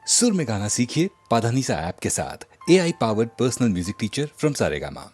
सुर में गाना सीखिए पाधानीसा ऐप के साथ। AI powered personal music teacher from Saregama.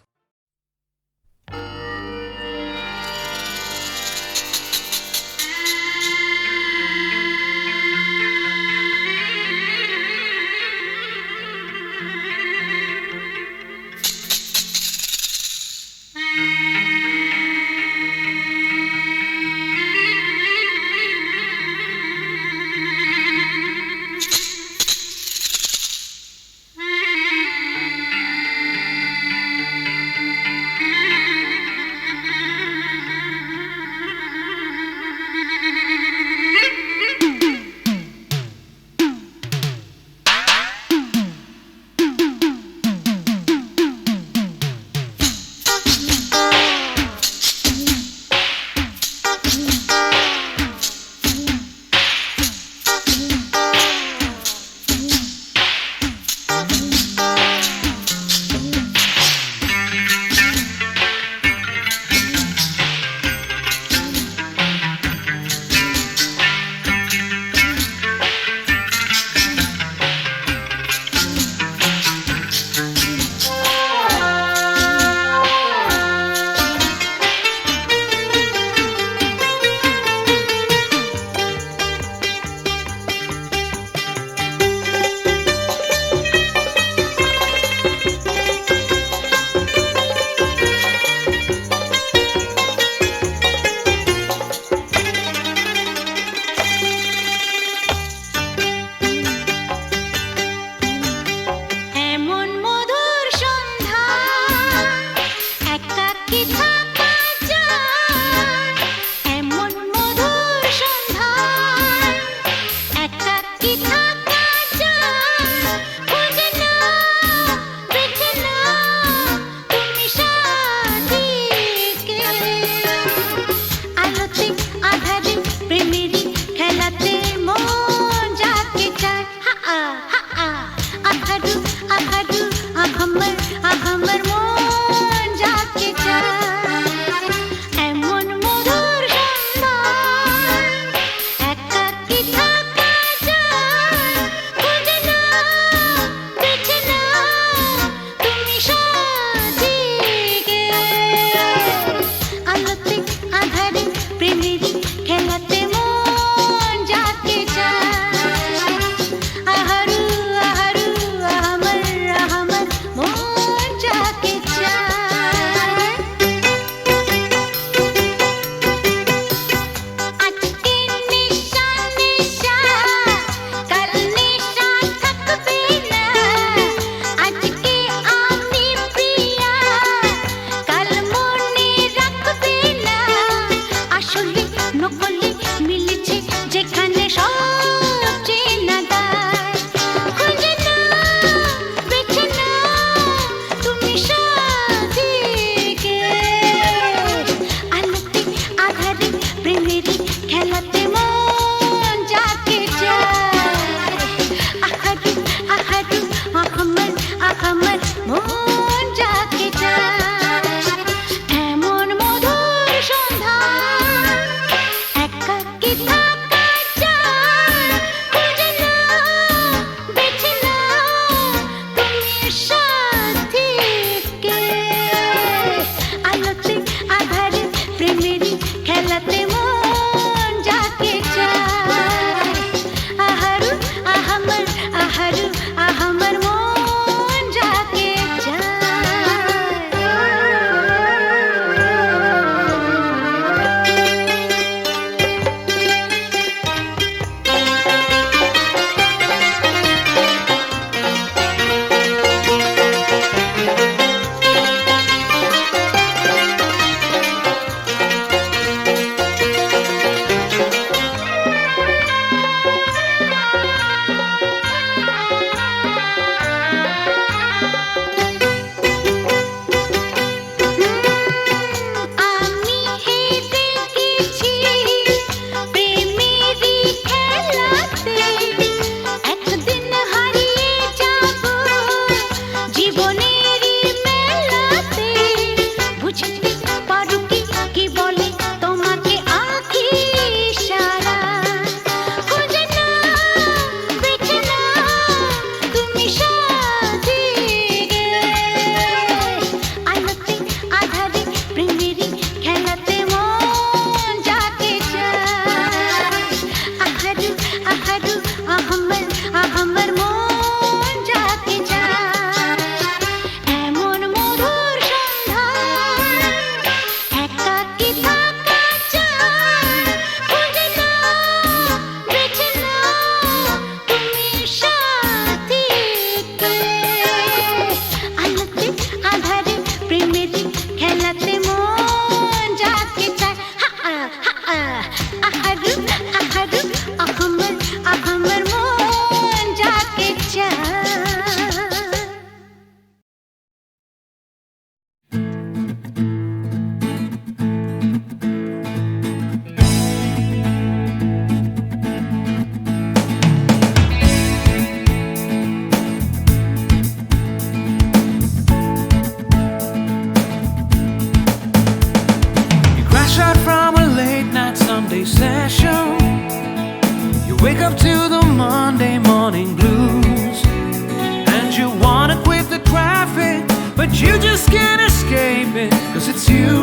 it's you.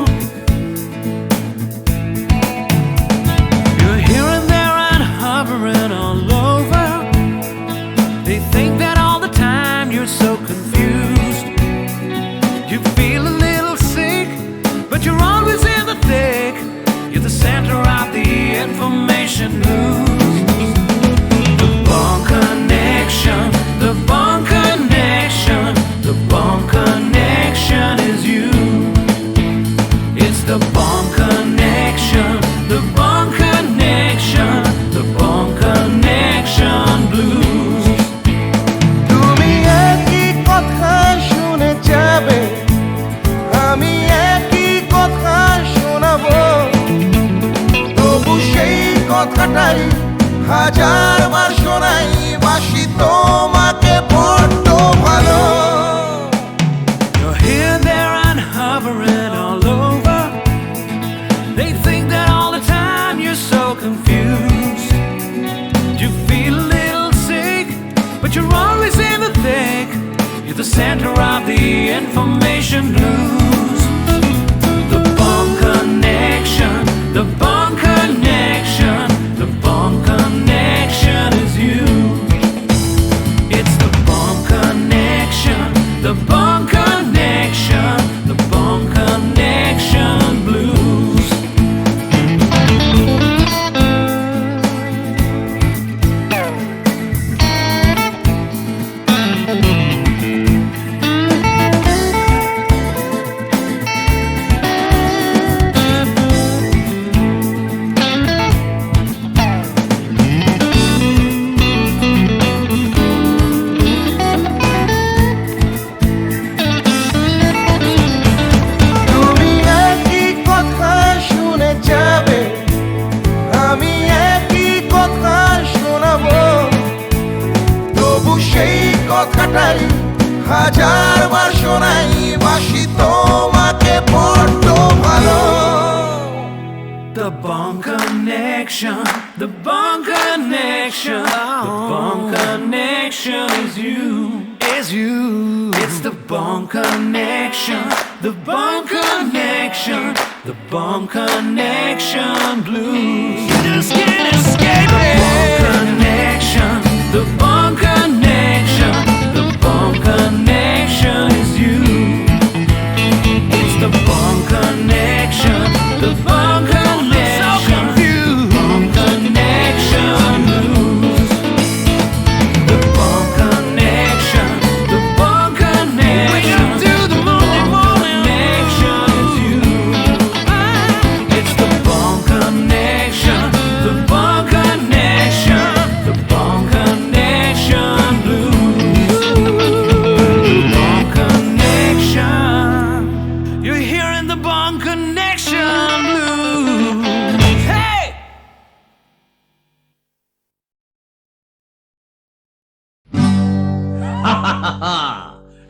You're here and there and hovering all over. They think that all the time you're so confused. You feel a little sick, but you're always in the thick. You're the center of the information news. The Bond Connection, the Bond Connection, the Bond Connection is you. It's the Bond Connection, the Bond Connection, the Bond Connection blues. তুমি একই কথা শুনে যাবে, আমি একই কথা শোনাবো, তবু সেই কথাটাই হাজারবার শোনাই, বাসি তোমাকে বড্ড ভালো। You're here, there, and hovering all over. They think that all the time you're so confused. You feel a little sick, but you're always in the thick. You're the center of the information news. The Bond Connection, the Bond Connection, the Bond Connection is you. It's the Bond Connection, the Bond Connection, the Bond Connection blues. তুমি একই কথা শুনে যাবে, আমি একই কথা শোনাবো, তবু সেই কথাটাই হাজারবার শোনাই, বাসি তোমাকে বড্ড ভালো। The Bond Connection, the Bond Connection, the Bond Connection is you, is you. It's the Bond Connection, the Bond Connection, the Bond Connection blues. You just can't escape it. The Bond Connection, the Bond Connection, the Bond Connection is you. It's the Bond Connection, the Bond Connection, Bond Connection blues. The Bond Connection, the Bond Connection, the Bond Connection is you. It's the Bond Connection, the Bond Connection, the Bond Connection blues. The Bond Connection. You're hearing the Bond Connection blues. Hey!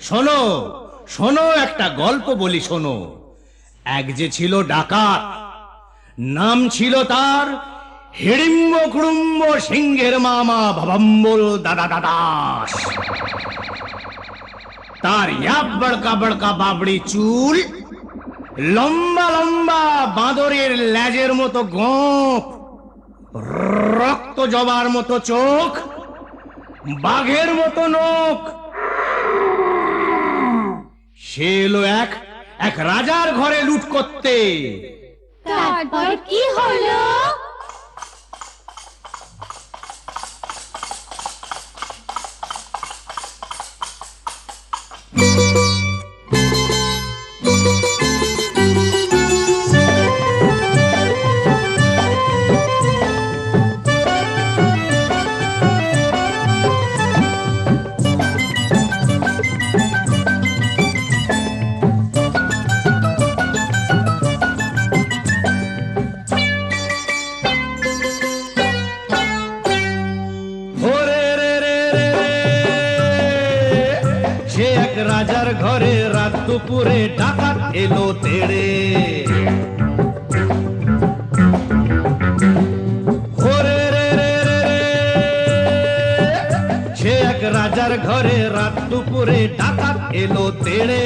শোনো শোনো, একটা গল্প বলি শোনো। এক যে ছিল ডাকাত, নাম ছিল তার হিড়িম্ব কুড়ুম্ব সিংহের মামা ভবম্বল দাদা দাদাস। তার ইয়াব বড়কা বড়কা বাবড়ি চুল, লম্বা লম্বা বাঁদরের লেজের মতো গোঁফ, রক্ত জবার মতো চোখ, বাঘের মতো নখ। সে এলো এক এক রাজার ঘরে লুট করতে। তারপর কি হলো? রাজার ঘরে রাত দুপুরে ডাকাত এলো তেড়ে। সে এক রাজার ঘরে রাত দুপুরে ডাকাত এলো তেড়ে।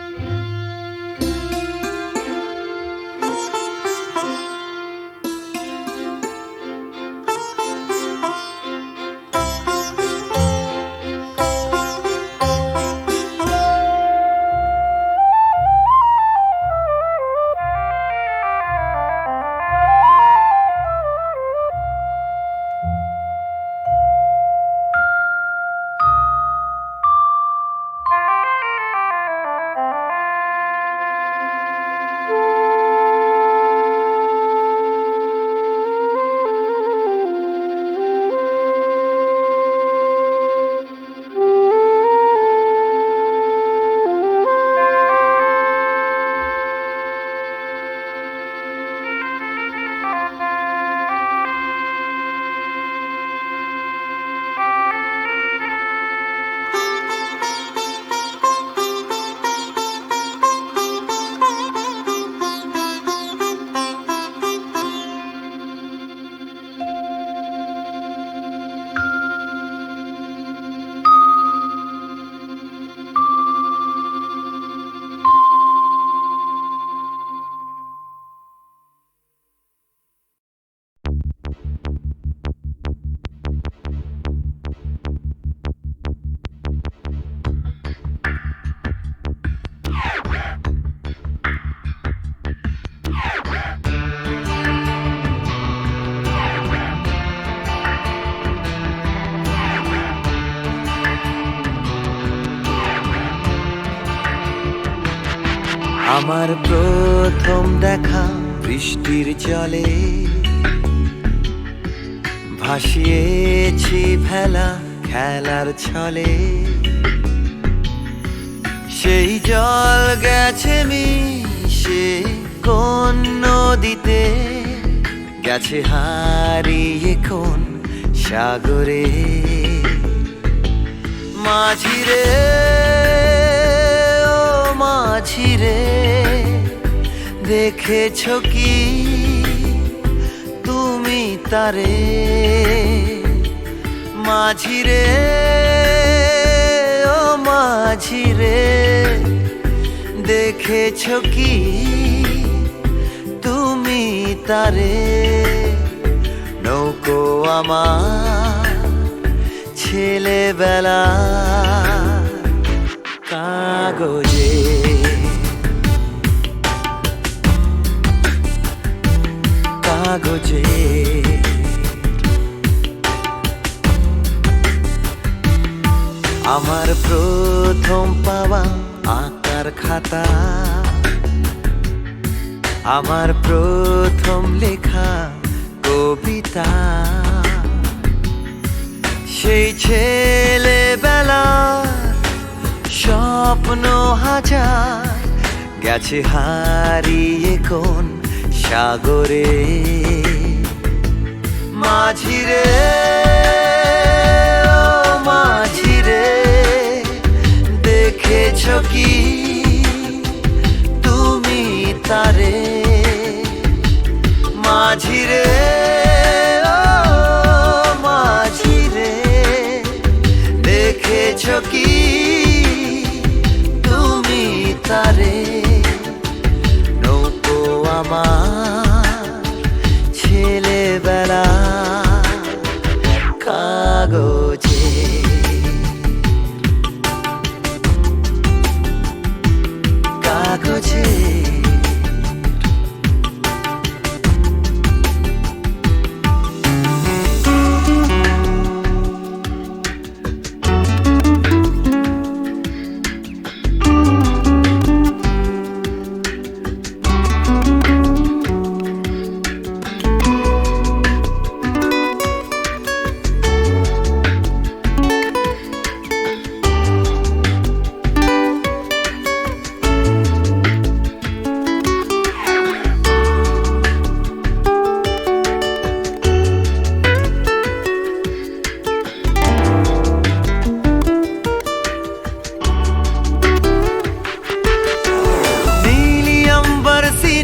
আমার প্রথম দেখা বৃষ্টির জলে ভাসিয়েছি ভেলা খেলার ছলে, সেই জল গেছে মিশে কোন নদীতে, গেছে হারিয়ে কোন সাগরে। মাঝিরে ও মাঝিরে, দেখেছ কি তুমি তারে? মাঝিরে ও মাঝিরে, দেখেছ কি তুমি তারে? নৌকো আমার ছেলেবেলা কাগজে, কাগজে। আমার প্রথম পাওয়া আঁকার খাতা, আমার প্রথম লেখা কবিতা, সেই ছেলেবেলা স্বপ্ন হাজার, গেছে হারিয়ে কোন সাগরে। মাঝিরে ও মাঝিরে, দেখেছ কি তুমি তারে? মাঝিরে ও মাঝিরে, দেখেছ কি তুমি তারে? নৌকো আমার ছেলেবেলা কাগজে, কাগজে।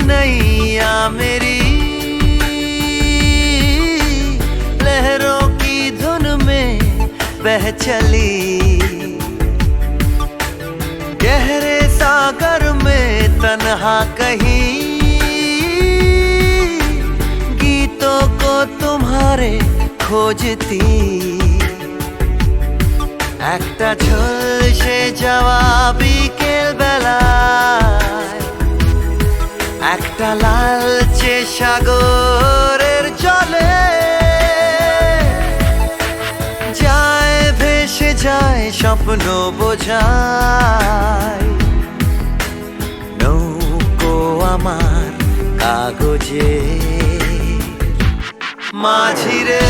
नैया मेरी लहरों की धुन में बह चली, गहरे सागर में तन्हा कहीं गीतों को तुम्हारे खोजती। একটা ঝলসে যাওয়া বিকেল বেলায়, একটা লালচে সাগরের জলে যায় ভেসে যায় স্বপ্ন বোঝায়। নৌকো আমার কাগজে, মাঝিরে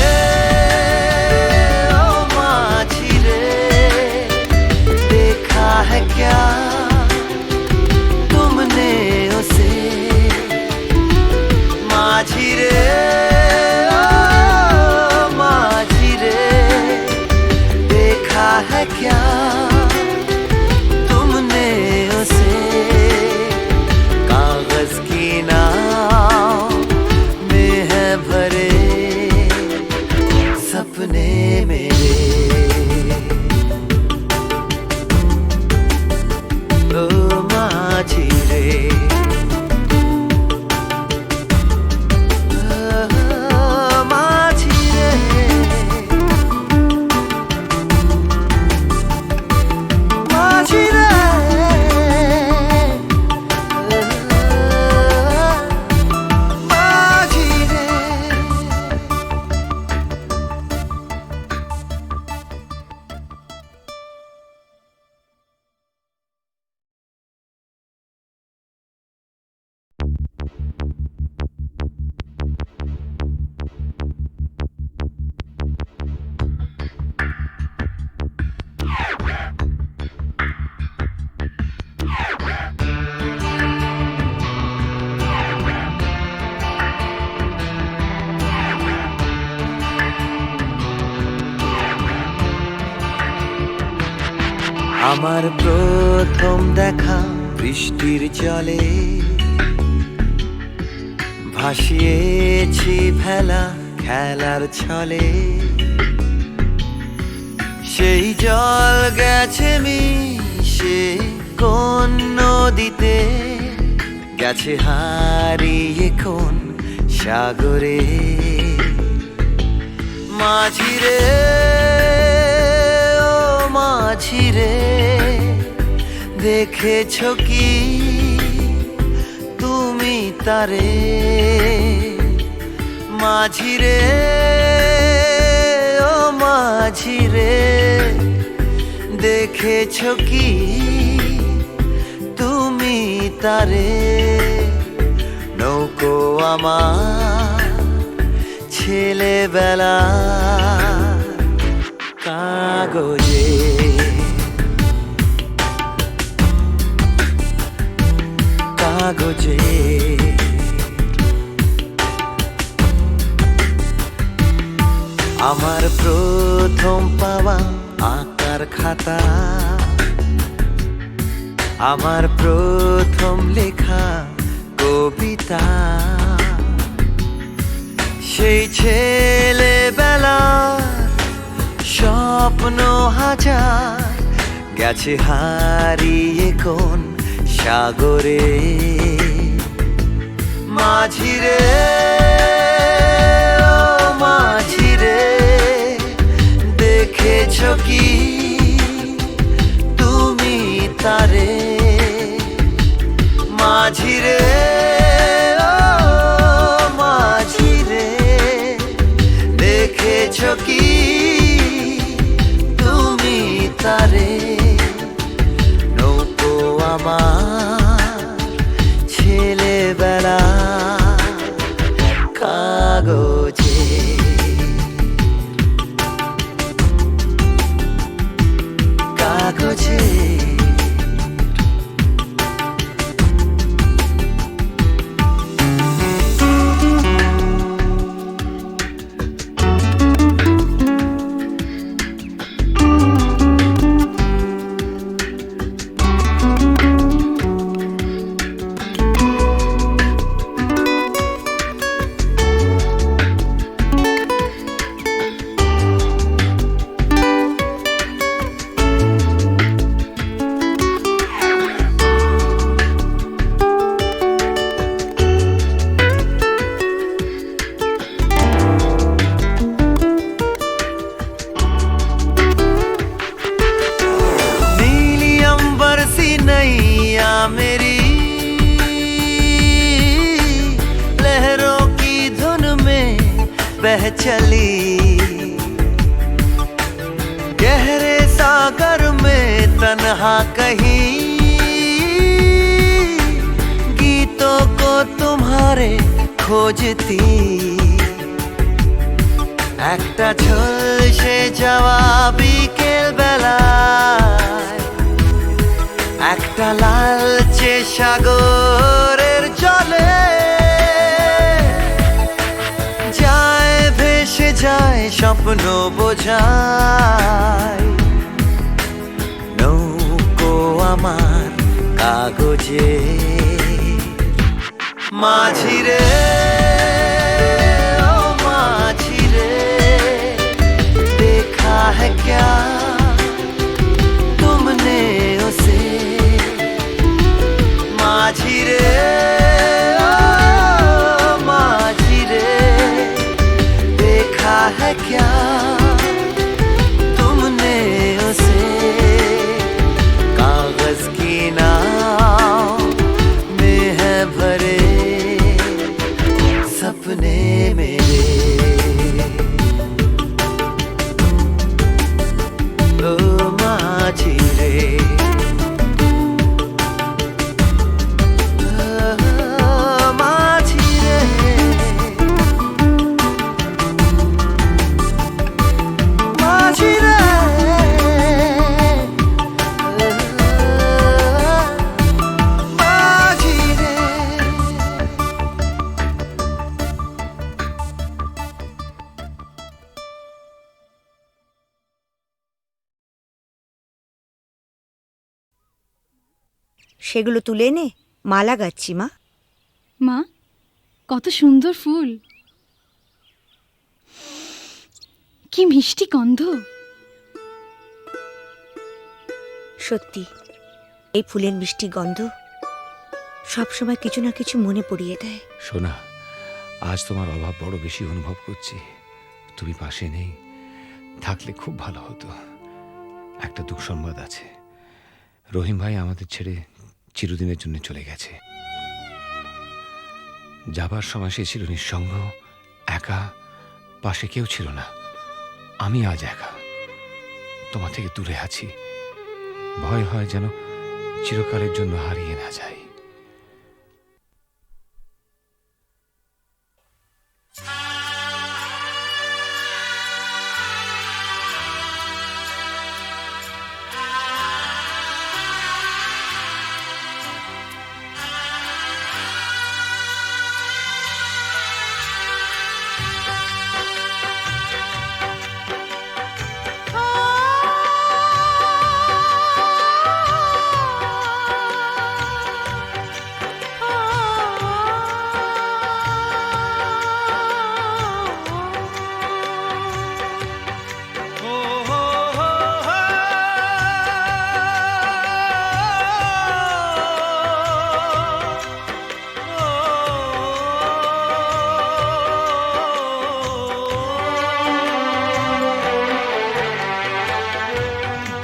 ও মাঝিরে, देखा है क्या तुमने उसे? माझिरे ओ माझिरे, देखा है क्या तुमने उसे? कागज की नाव में है भरे सपने मेरे। আমার প্রথম দেখা বৃষ্টির জলে ভাসিয়েছি ভেলা খেলার ছলে, সেই জল গেছে মিশে কোন নদীতে, গেছে হারিয়ে কোন সাগরে। মাঝিরে ও মাঝিরে, দেখেছ কি তুমি তারে? মাঝিরে ও মাঝিরে, দেখেছ কি তুমি তারে? নৌকো আমার ছেলেবেলা কাগজে, কাগজে। আমার প্রথম পাওয়া আঁকার খাতা, আমার প্রথম লেখা কবিতা, সেই ছেলেবেলার স্বপ্ন হাজার, গেছে হারিয়ে কোন সাগরে। মাঝিরে ও মাঝিরে, দেখেছ কি তুমি তারে? মাঝিরে ও মাঝিরে, দেখেছ কি তুমি তারে? নৌকো আমার ছেলেবেলা কাগজে, কাগজে। नैया मेरी लहरों की धुन में बह चली, गहरे सागर में तन्हा कहीं गीतों को तुम्हारे खोजती। একটা ঝলসে যাওয়া বিকেল বেলায়, একটা লালচে সাগরের জলে যায় ভেসে যায় স্বপ্ন বোঝায়। নৌকো আমার কাগজে, মাঝিরে ও মাঝিরে, देखा है क्या तुमने उसे? माझिरे ओ माझिरे, देखा है क्या तुमने उसे? कागज की नाव में है भरे सपने मेरे। ओ माझिरे, ओ সেগুলো তুলে এনে মালা গাচ্ছি মা। মা, কত সুন্দর ফুল, কি মিষ্টি গন্ধ। সত্যি এই ফুলের মিষ্টি গন্ধ সবসময় কিছু না কিছু মনে পড়িয়ে দেয়। সোনা, আজ তোমার অভাব বড় বেশি অনুভব করছি। তুমি পাশে নেই, থাকলে খুব ভালো হতো। একটা দুঃসংবাদ আছে, রহিম ভাই আমাদের ছেড়ে চিরদিনের জন্য চলে গেছে। যাবার সময় সে ছিল নিঃসঙ্গ, একা, পাশে কেউ ছিল না। আমি আজ একা, তোমার থেকে দূরে আছি। ভয় হয় যেন চিরকালের জন্য হারিয়ে না যাই।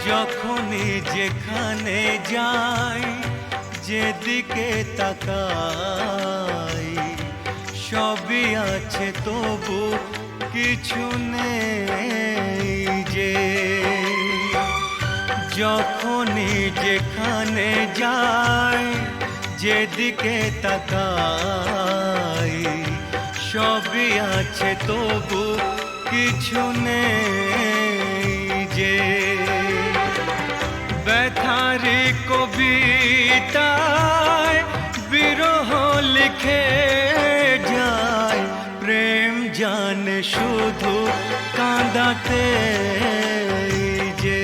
যখনই যেখানে যাই, যেদিকে তাকাই, সবই আছে তবু কিছু নেই যে। যখনই যেখানে যাই, যেদিকে তাকাই, সবই আছে তবু কিছু নেই যে। ব্যথারি কবিতায় বিরহ লিখে যায়, প্রেম জানে শুধু কাঁদাতে যে।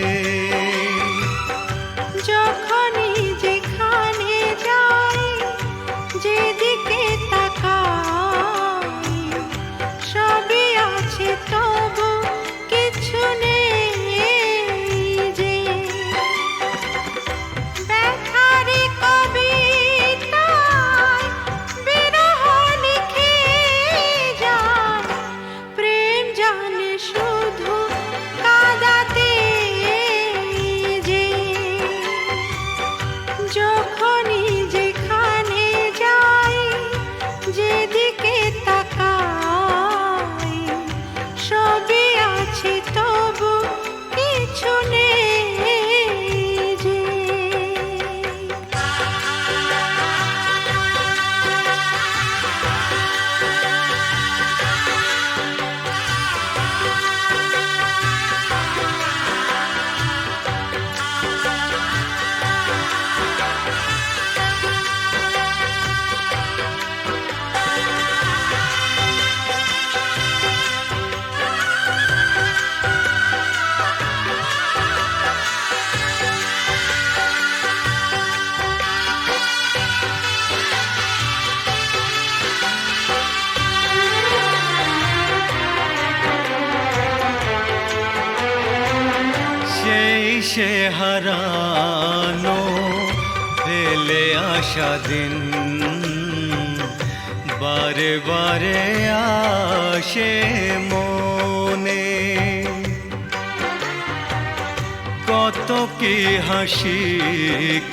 যখনই যেখানে যাই, যেদিকে তাকাই, সবই আছে তবু কিছু নেই যে। ব্যথারি কবিতায় বিরহ লিখে যায়, প্রেম জানে শুধু কাঁদাতে যে। যখনই যেখানে যাই, যেদিকে তাকাই, সবই আছে তবু কিছু নেই যে। সেই সে হারানো ফেলে আসা দিন, বারে বারে আসে মনে। কত কি হাসি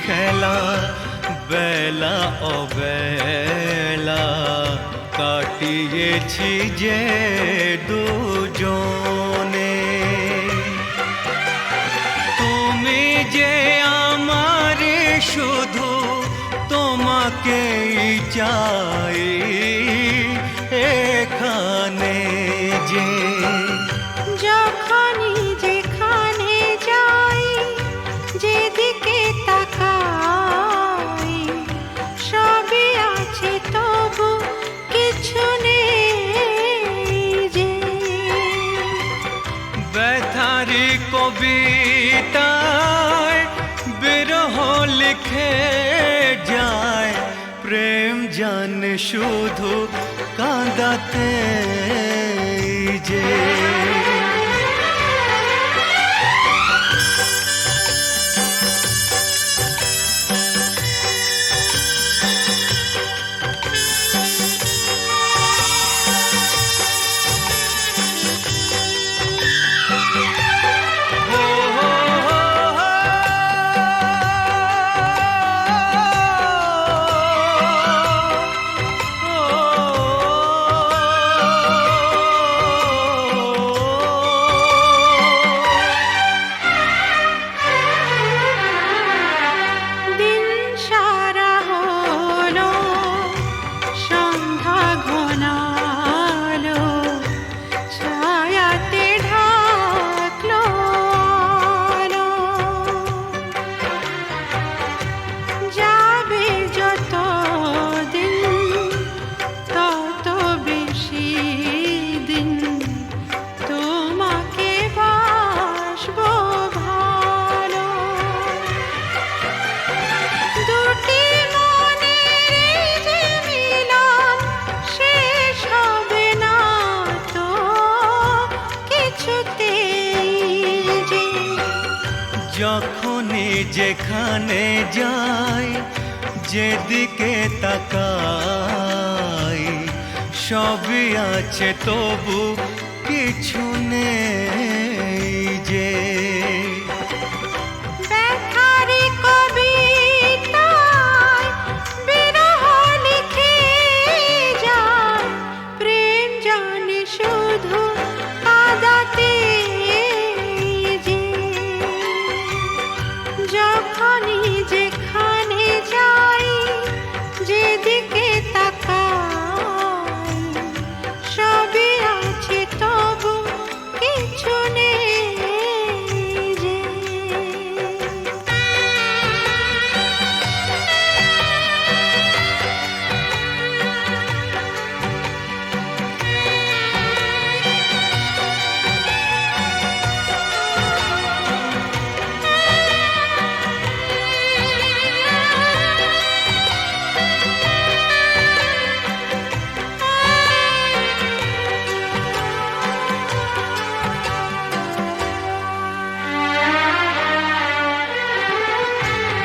খেলা, বেলা অবেলা কাটিয়েছি যে দুজনে। তুমি যে আমার শুধু তোমাকেই চাই এখানে যে। যখনই যেখানে যাই, যেদিকে তাকাই, সবই আছে তবু কিছু নেই যে। ব্যথারি কবিতায় বিরহ লিখে জানে শুধু কাঁদাতে যে দিন সারা হলো সন্ধ্যা ঘনালো ছায়াতে ঢাকলো আলো। যাবে যত দিন তত বেশি দিন তোমাকে বাসবো ভালো। দুটি মনের যে মিলন শেষ হবে না তো কিছুতেই যে। যখনই যেখানে যাই যেদিকে তাকাই সবই আছে তবু কিছু নেই যে ব্যথারি কবিতায় বিরহ লিখে যায় প্রেম জানে শুধু কাঁদাতে যে। যখনই যেখানে যাই যেদিকে তাকাই সবই আছে তবু কিছু নেই যে।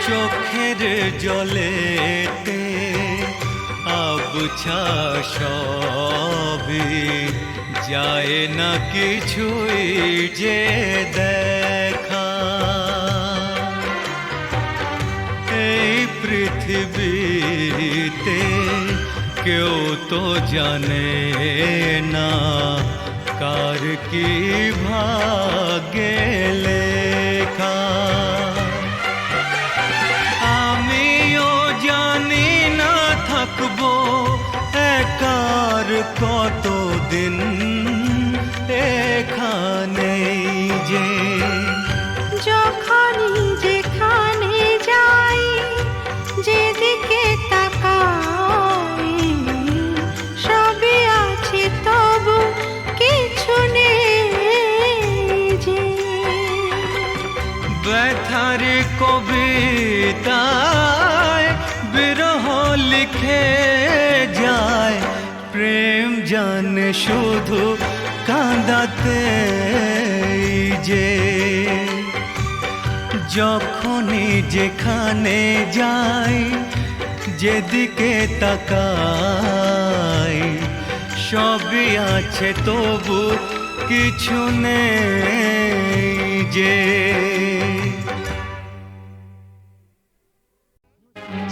চোখের জলেতে আবছা সবই যায় না কিছুই যে দেখা। এই পৃথিবীতে কেউ তো জানে না কার কি ভাগ্যে লেখা। আমিও জানি না থাকবো একার কতদিন এখানেই যে। যখনই যেখানে যাই যেদিকে তাকাই সবই আছে তবু কিছু নেই যে। ব্যথার কবিতায় বিরহ লিখে যায় প্রেম জানে শুধু কাঁদাতে যে। যখনই যেখানে যাই যেদিকে তাকাই সবই আছে তবু কিছু নেই যে।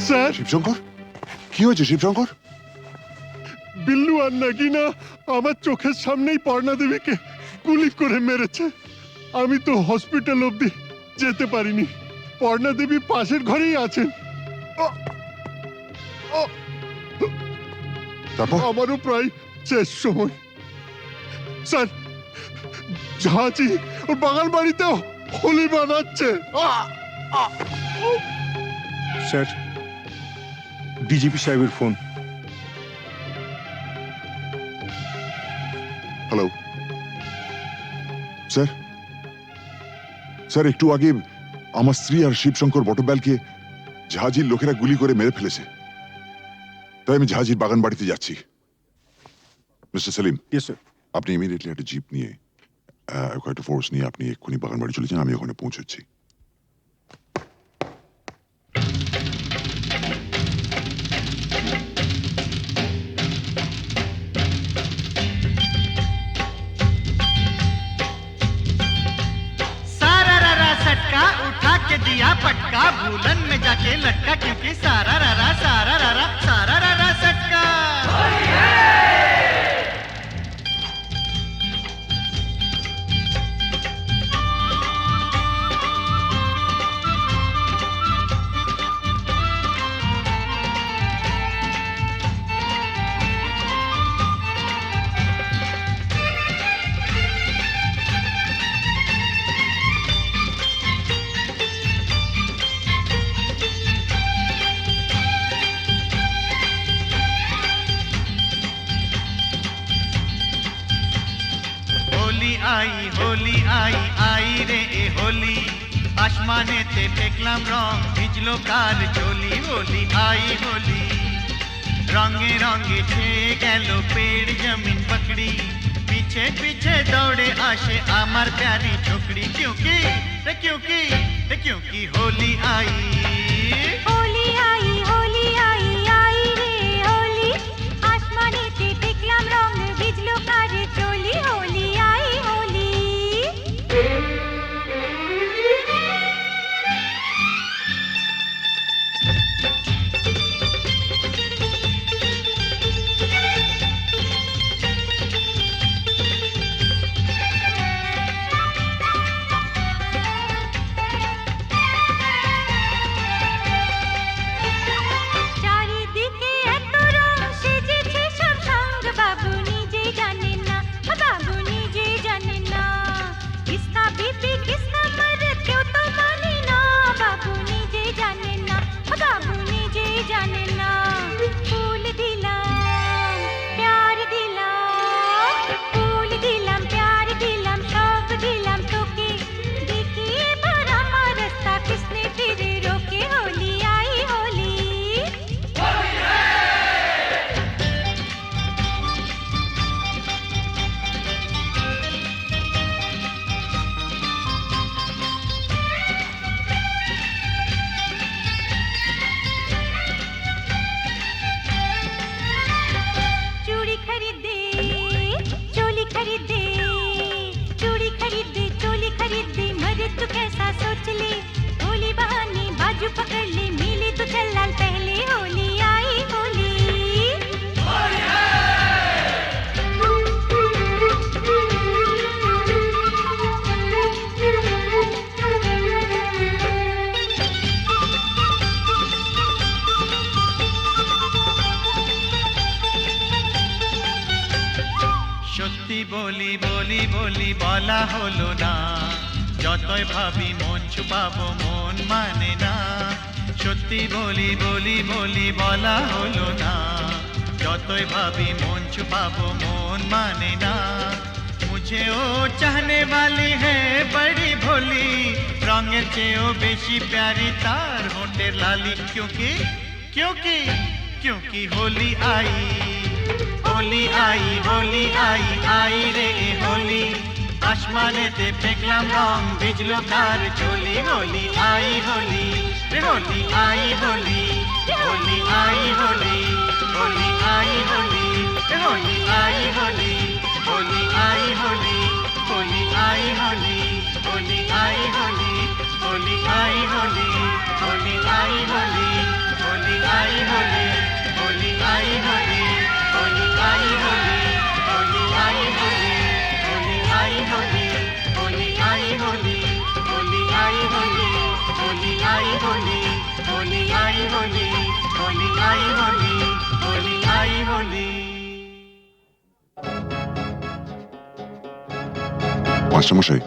স্যার শিবশঙ্কর কি হয়েছে শিবশঙ্কর? বিল্লু আর নাগিনা আমার চোখের সামনেই পর্ণা দেবীকে গুলি করে মেরেছে। আমি তো হসপিটাল অবধি যেতে পারিনি। পর্ণা দেবী পাশের ঘরেই আছেন। তারপর আমারও প্রায় শেষ সময়। স্যার ঝাঁচি ওর বাগান বাড়িতেও হোলি বানাচ্ছে। স্যার ডিজিপি সাহেবের ফোন। Hello sir. স্যার একটু আগে আমার স্ত্রী আর শিবশঙ্কর বটব্যালকে ঝাঁঝির লোকেরা গুলি করে মেরে ফেলেছে। তাই আমি জাহাজির বাগান বাড়িতে যাচ্ছি। Mister Selim, yes sir. আপনি ইমিডিয়েটলি একটা জিপ নিয়ে কয়েকটা ফোর্স নিয়ে আপনি এক্ষুনি বাগান বাড়ি চলে যান, আমি ওখানে পৌঁছচ্ছি। सारा रा सटका उठा के दिया पटका, भूलन में जाके लटका, क्योंकि सारा रा सटका। होली आई आई रे ए होली, आसमाने ते फेकलाम रंग, भिजलो काल चोली। होली आई होली, रंगे रंगे छेए गेलो पेड़ जमीन पकड़ी, पीछे पीछे दौड़े आशे आमार प्यारी छोकरी, क्योंकि होली आई। होली आई आई रे होली, आसमाने ते देखलाम रंग, बिजलो कारे चोली। होली आई होली। চারিদিকে এত রং সেজেছে সব সঙ্গ, বাবু নিজেই জানেন না, বাবু নিজেই জানেন না, কিসকা বিপি কিসকা মরদ কেউ তো মানে না, বাবু নিজেই জানেন না, বাবু নিজেই জানেন না। ফুল দিলাম প্যার দিলাম, ফুল দিলাম প্যার দিলাম, সব দিলাম তোকে, দেখি এবার আমার রাস্তা কিসনে ফিরে রোকে। হোলি আই হোলি। चूड़ी खरीदे चोली खरीदे, चूड़ी खरीदे चोली खरीदे, मरे तू कैसा सोच ले, होली बहाने बाजू पकड़ ले, मिली तो चल लाल पहले। होली आई होली। সত্যি বলি বলি বলি বলা হলো না, যতই ভাবি মন ছুপাবো মন মানে না। সত্যি বলি বলি বলি বলা হলো না, যতই ভাবি মন ছুপাবো মন মানে না। मुझे ओ चाहने वाली है बड़ी भोली, रंगेर चेयो बेशी प्यारी तार होठेर लाली, क्योंकि क्योंकि क्योंकि होली आई। होली आई आई रे ए होली, आसमाने ते फेकलाम रंग, भिजलो तार चोली। होली आई होली रे होली आई होली, होली आई होली, होली आई होली रे होली आई होली, होली आई होली, होली आई होली, होली आई होली, होली आई होली, होली आई होली, होली आई होली, होली आई होली, होली आई होली, होली आई होली, होली आई होली, होली आई होली, होली आई होली, होली आई होली, होली आई होली, होली आई होली, होली आई होली। মাস্টারমশাই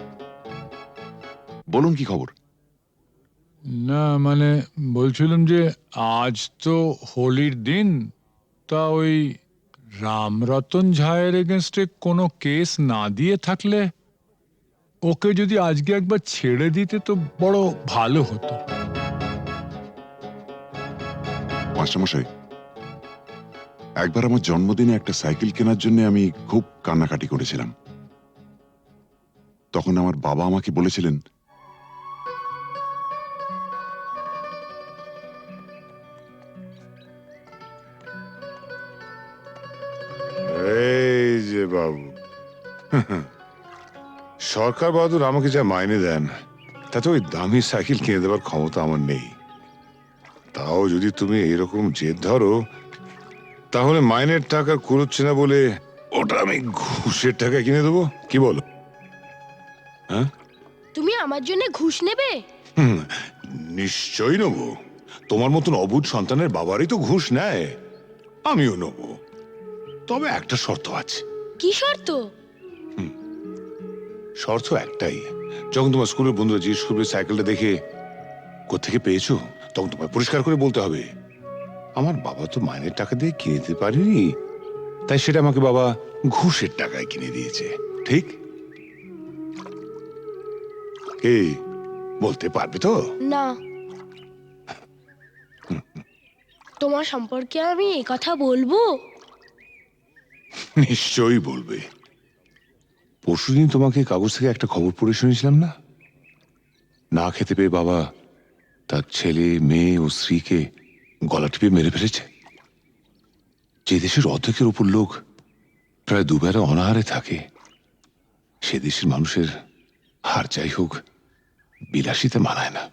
বলুন কি খবর? না মানে বলছিলাম যে আজ তো হোলির দিন, তা ওই রামরতন ঝায়ের এগেনস্টে কোনো কেস না দিয়ে থাকলে ওকে যদি আজকে একবার ছেড়ে দিতে তো বড় ভালো হতো। মাস্টারমশাই একবার আমার জন্মদিনে একটা সাইকেল কেনার জন্য আমি খুব কান্নাকাটি করেছিলাম। তখন আমার বাবা আমাকে বলেছিলেন, এই যে বাবু, সরকার বাহাদুর আমাকে যা মাইনে দেন তাতে ওই দামি সাইকেল কিনে দেওয়ার ক্ষমতা আমার নেই। তাও যদি তুমি এরকম জেদ ধরো, তাহলে মাইনের টাকা কুড়োচ্ছে না বলে ওটা আমি ঘুষের টাকায় কিনে দেবো, কি বলো? হ্যাঁ, তুমি আমার জন্য ঘুষ নেবে? নিশ্চয়ই নেবো। তোমার মতন অবুঝ সন্তানের বাবারই তো ঘুষ নেয়, আমিও নেবো। তবে একটা শর্ত আছে। কি শর্ত? শর্ত একটাই, যখন তোমার স্কুলের বন্ধুরা জিজ্ঞেস করবে সাইকেলটা দেখে কোত্থেকে পেয়েছো, তখন তোমায় পরিষ্কার করে বলতে হবে, আমার বাবা তো মাইনের টাকা দিয়ে কিনে দিতে পারেনি, তাই সেটা আমাকে বাবা ঘুষের টাকায় কিনে দিয়েছে। ঠিক? এই বলতে পারবে তো? না। তোমার সম্পর্কে আমি এই কথা বলবো? নিশ্চয়ই বলবে। পরশুদিন তোমাকে কাগজ থেকে একটা খবর পড়ে শুনেছিলাম না? না খেতে পেয়ে বাবা তার ছেলে, মেয়ে ও স্ত্রীকে গলা টিপে মেরে ফেলেছে। যে দেশের অর্ধেকের উপর লোক প্রায় দুবেলা অনাহারে থাকে, সে দেশের মানুষের হার যাই হোক বিলাসিতে মানায় না।